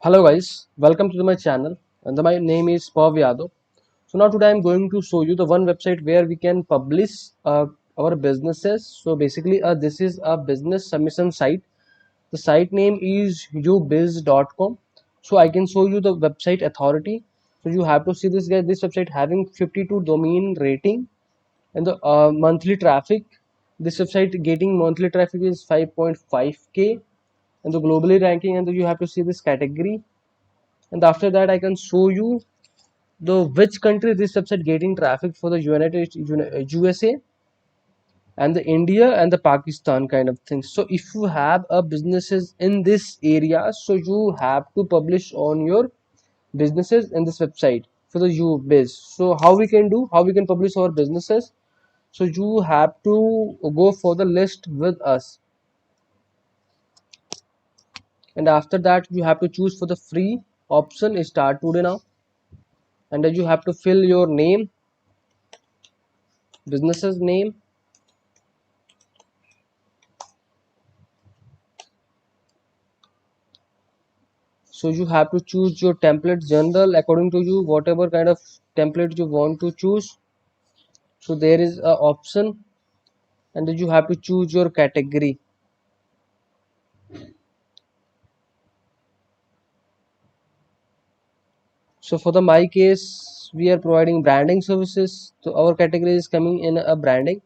Hello guys, welcome to my channel and my name is Pav Yadav. So now today I'm going to show you the one website where we can publish our businesses. So basically this is a business submission site. The site name is ubiz.com. So I can show you the website authority. So you have to see this guy, this website having 52 domain rating and the monthly traffic. This website getting monthly traffic is 5.5k and the globally ranking, and you have to see this category, and after that I can show you the which country this website getting traffic for the USA and the India and the Pakistan kind of things. So if you have a businesses in this area, so you have to publish on your businesses in this website for the ubiz. So how we can publish our businesses? So you have to go for the list with us, and after that you have to choose for the free option start today now, and then you have to fill your name, business's name. So you have to choose your template general according to you, whatever kind of template you want to choose. So there is a option, and then you have to choose your category. So for the my case, we are providing branding services. So our category is coming in a branding.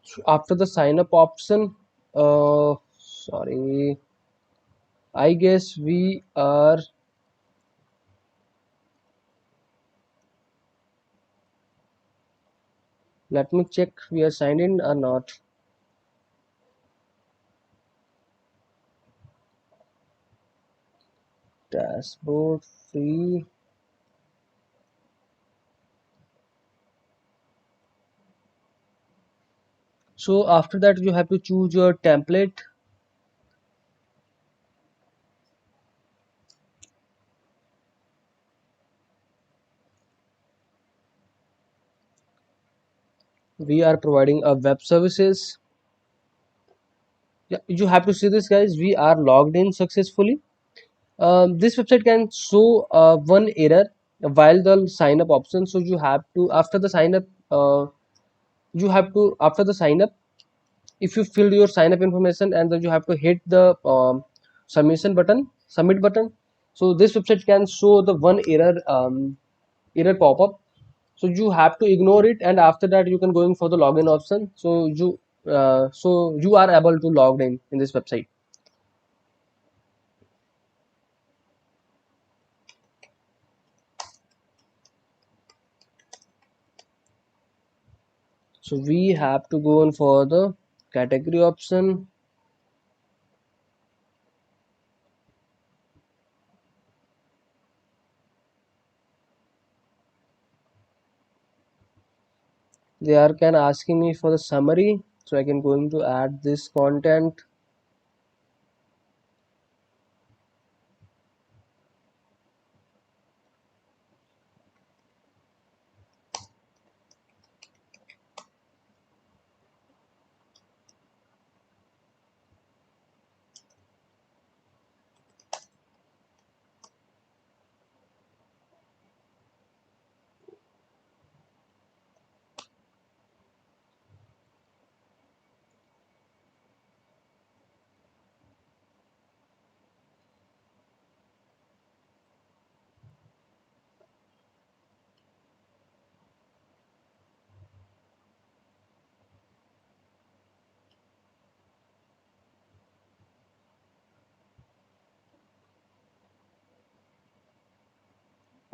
So after the sign up option, sorry, I guess we are. Let me check we are signed in or not. Dashboard free. So after that you have to choose your template. We are providing a web services. Yeah, you have to see this guys, we are logged in successfully. This website can show one error while the sign up option. So you have to after the sign up, after the sign up, if you filled your sign up information, and then you have to hit the submit button. So this website can show the one error pop up. So you have to ignore it, and after that you can going for the login option. So you are able to log in this website. So we have to go on for the category option. They are can asking me for the summary, so I can going to add this content.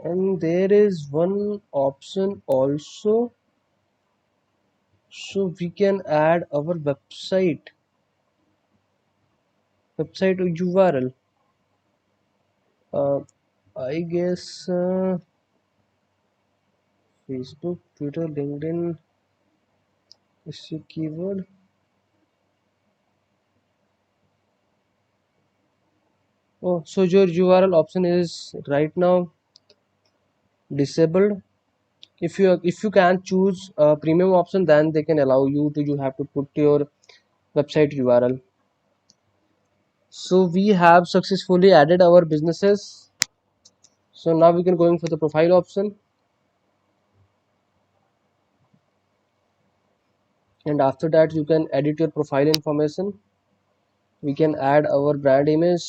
And there is one option also. So we can add our website URL. uh, I guess Facebook, Twitter, LinkedIn is the keyword. Oh, so your URL option is right now disabled. If you can choose a premium option, then they can allow you to. You have to put your website URL. So we have successfully added our businesses. So now we can going for the profile option, and after that you can edit your profile information. We can add our brand image.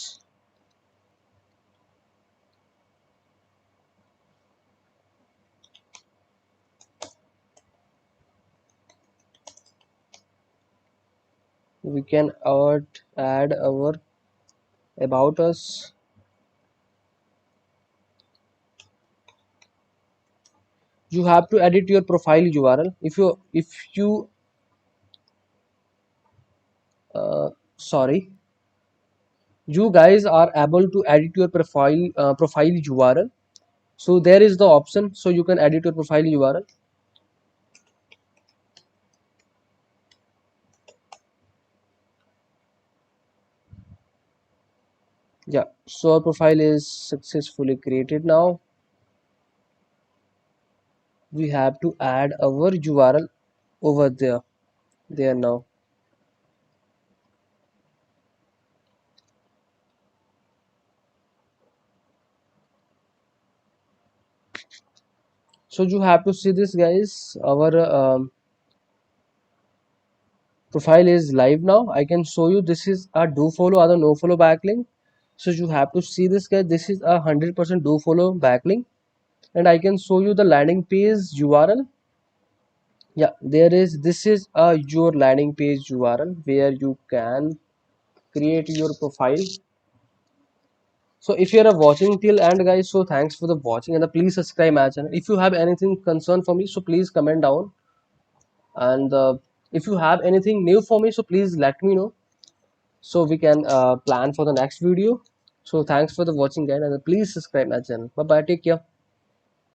We can add our about us. You have to edit your profile URL. If you sorry, you guys are able to edit your profile URL. So there is the option, so you can edit your profile URL. Yeah, so our profile is successfully created. Now we have to add our URL over there now. So you have to see this, guys. Our profile is live now. I can show you. This is a do follow or the no follow backlink. So you have to see this, guys. This is a 100% do follow backlink, and I can show you the landing page URL. Yeah, there is. This is your landing page URL where you can create your profile. So if you are watching till end, guys, so thanks for the watching, and please subscribe my channel. If you have anything concern for me, so please comment down, and if you have anything new for me, so please let me know, so we can plan for the next video. So thanks for the watching, guys, and please subscribe my channel. Bye bye, take care.